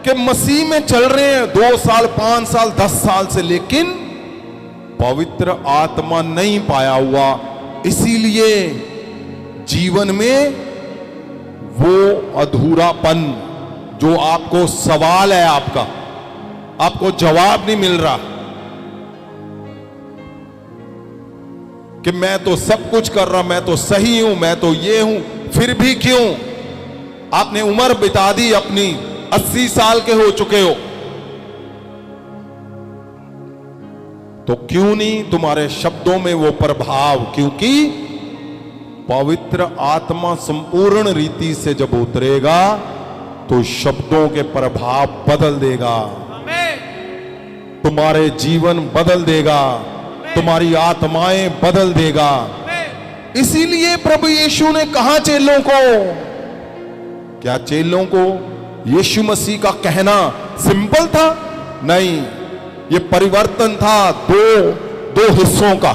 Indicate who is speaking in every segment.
Speaker 1: कि मसीह में चल रहे हैं 2 साल 5 साल 10 साल से, लेकिन पवित्र आत्मा नहीं पाया हुआ, इसीलिए जीवन में वो अधूरापन जो आपको सवाल है, आपको जवाब नहीं मिल रहा कि मैं तो सब कुछ कर रहा, मैं तो सही हूं, मैं तो ये हूं, फिर भी क्यों? आपने उम्र बिता दी अपनी, 80 साल के हो चुके हो, तो क्यों नहीं तुम्हारे शब्दों में वो प्रभाव? क्योंकि पवित्र आत्मा संपूर्ण रीति से जब उतरेगा तो शब्दों के प्रभाव बदल देगा, तुम्हारे जीवन बदल देगा, तुम्हारी आत्माएं बदल देगा। इसीलिए प्रभु यीशु ने कहा चेलों को, क्या चेलों को यीशु मसीह का कहना सिंपल था? नहीं, ये परिवर्तन था दो हिस्सों का।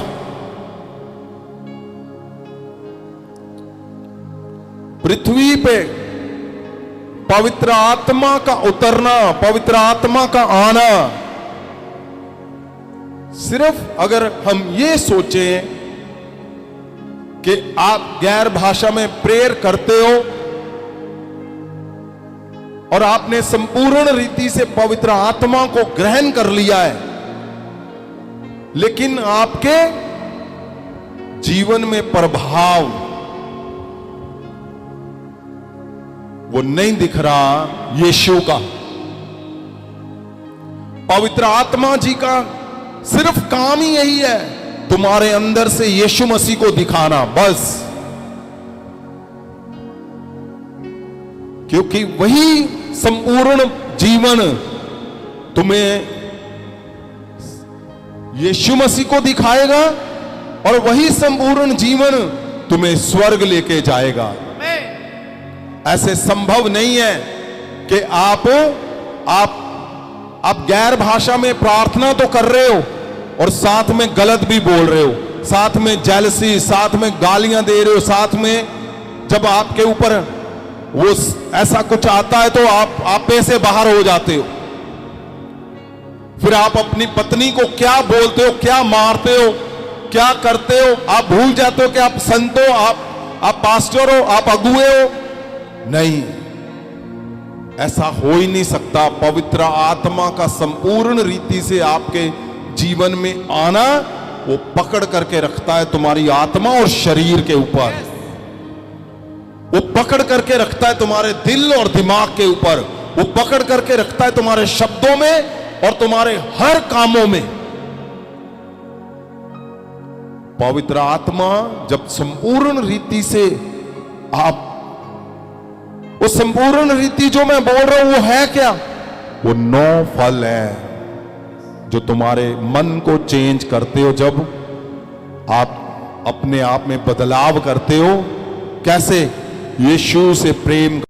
Speaker 1: पृथ्वी पे पवित्र आत्मा का उतरना, पवित्र आत्मा का आना, सिर्फ अगर हम ये सोचें कि आप गैर भाषा में प्रेयर करते हो और आपने संपूर्ण रीति से पवित्र आत्मा को ग्रहण कर लिया है, लेकिन आपके जीवन में प्रभाव वो नहीं दिख रहा यीशु का। पवित्र आत्मा जी का सिर्फ काम ही यही है, तुम्हारे अंदर से यीशु मसीह को दिखाना, बस। क्योंकि वही संपूर्ण जीवन तुम्हें यीशु मसीह को दिखाएगा और वही संपूर्ण जीवन तुम्हें स्वर्ग लेके जाएगा। ऐसे संभव नहीं है कि आप गैर भाषा में प्रार्थना तो कर रहे हो और साथ में गलत भी बोल रहे हो, साथ में जेलसी, साथ में गालियां दे रहे हो, साथ में जब आपके ऊपर वो ऐसा कुछ आता है तो आप पे से बाहर हो जाते हो। फिर आप अपनी पत्नी को क्या बोलते हो, क्या मारते हो, क्या करते हो, आप भूल जाते हो कि आप संत हो, आप पास्टर हो, आप अगुए हो। नहीं, ऐसा हो ही नहीं सकता। पवित्र आत्मा का संपूर्ण रीति से आपके जीवन में आना, वो पकड़ करके रखता है तुम्हारी आत्मा और शरीर के ऊपर, वो पकड़ करके रखता है तुम्हारे दिल और दिमाग के ऊपर, वो पकड़ करके रखता है तुम्हारे शब्दों में और तुम्हारे हर कामों में। पवित्र आत्मा जब संपूर्ण रीति से आप, वो संपूर्ण रीति जो मैं बोल रहा हूं वो है क्या? वो 9 फल है जो तुम्हारे मन को चेंज करते हो, जब आप अपने आप में बदलाव करते हो। कैसे? यीशु से प्रेम,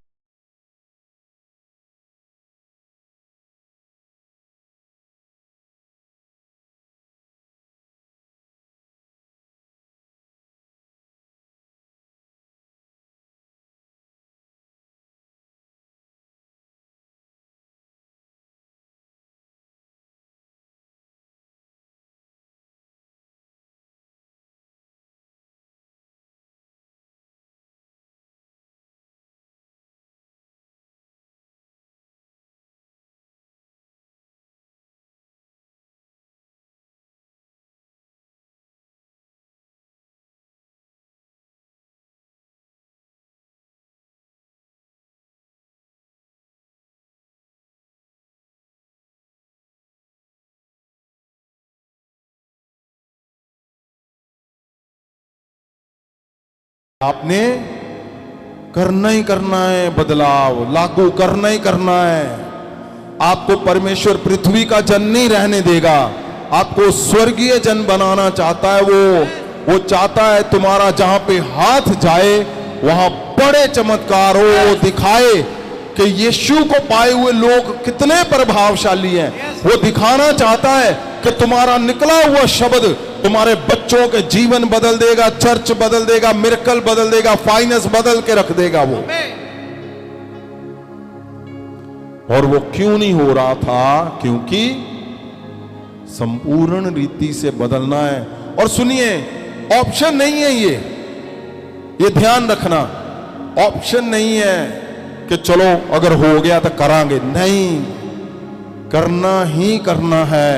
Speaker 1: आपने करना ही करना है, बदलाव लागू करना ही करना है। आपको परमेश्वर पृथ्वी का जन नहीं रहने देगा, आपको स्वर्गीय जन बनाना चाहता है। वो चाहता है तुम्हारा जहां पे हाथ जाए वहां बड़े चमत्कार हो, वो दिखाए कि यीशु को पाए हुए लोग कितने प्रभावशाली हैं। वो दिखाना चाहता है कि तुम्हारा निकला हुआ शब्द तुम्हारे बच्चों के जीवन बदल देगा, चर्च बदल देगा, मिरेकल बदल देगा, फाइनेंस बदल के रख देगा। वो और वो क्यों नहीं हो रहा था? क्योंकि संपूर्ण रीति से बदलना है। और सुनिए, ऑप्शन नहीं है ये ध्यान रखना। ऑप्शन नहीं है कि चलो अगर हो गया तो करांगे, नहीं, करना ही करना है।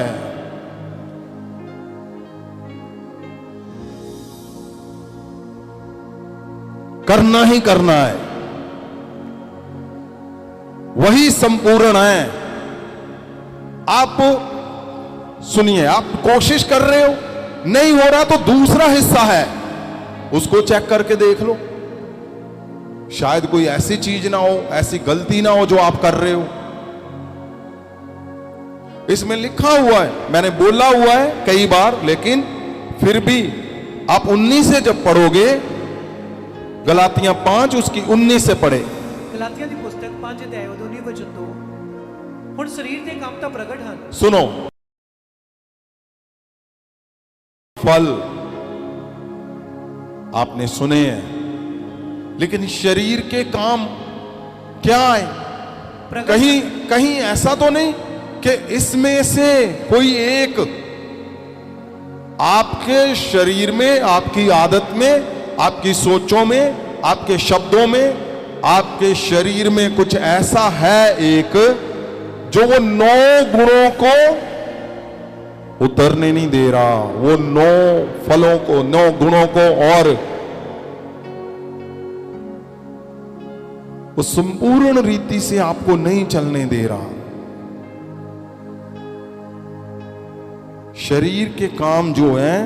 Speaker 1: करना ही करना है, वही संपूर्ण है। आप सुनिए, आप कोशिश कर रहे हो, नहीं हो रहा तो दूसरा हिस्सा है, उसको चेक करके देख लो। शायद कोई ऐसी चीज ना हो, ऐसी गलती ना हो जो आप कर रहे हो। इसमें लिखा हुआ है, मैंने बोला हुआ है कई बार, लेकिन फिर भी आप 19 से जब पढ़ोगे, गलातियां 5 उसकी 19 से पढ़े।
Speaker 2: ਗਲਾਤੀਆਂ ਦੀ ਪੁਸਤਕ 5 ਅਧਿਆਇ 19 ਵਚਨ ਤੋਂ, ਹੁਣ ਸਰੀਰ ਦੇ ਕੰਮ ਤਾਂ ਪ੍ਰਗਟ ਹਨ।
Speaker 1: सुनो, फल आपने सुने हैं, लेकिन शरीर के काम क्या है? कहीं कहीं ऐसा तो नहीं कि इसमें से कोई एक आपके शरीर में, आपकी आदत में, आपकी सोचों में, आपके शब्दों में, आपके शरीर में कुछ ऐसा है एक जो वो 9 गुणों को उतरने नहीं दे रहा, वो 9 फलों को, 9 गुणों को और वो संपूर्ण रीति से आपको नहीं चलने दे रहा। शरीर के काम जो हैं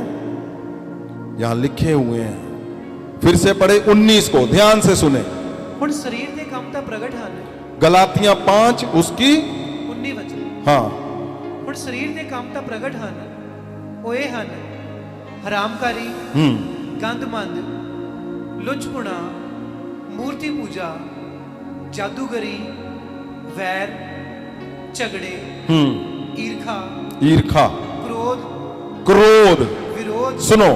Speaker 1: यहां लिखे हुए हैं। फिर से पढ़े 19 को, ध्यान से सुने।
Speaker 2: ਹੁਣ ਸਰੀਰ ਦੇ ਕੰਮ ਤਾਂ ਪ੍ਰਗਟ ਹਨ।
Speaker 1: गलातियां 5 उसकी
Speaker 2: 19 ਵਚਨ।
Speaker 1: हाँ,
Speaker 2: ਹੁਣ ਸਰੀਰ ਦੇ ਕੰਮ ਤਾਂ ਪ੍ਰਗਟ ਹਨ। ਉਹ ਇਹ ਹਨ: ਹਰਾਮਕਾਰੀ, ਗੰਦਮੰਦ, ਲੁੱਚਪੁਣਾ, ਮੂਰਤੀ ਪੂਜਾ, ਜਾਦੂਗਰੀ, ਵੈਰ, ਝਗੜੇ, ਈਰਖਾ,
Speaker 1: ईर्खा,
Speaker 2: क्रोध,
Speaker 1: क्रोध।
Speaker 2: विरोध,
Speaker 1: सुनो,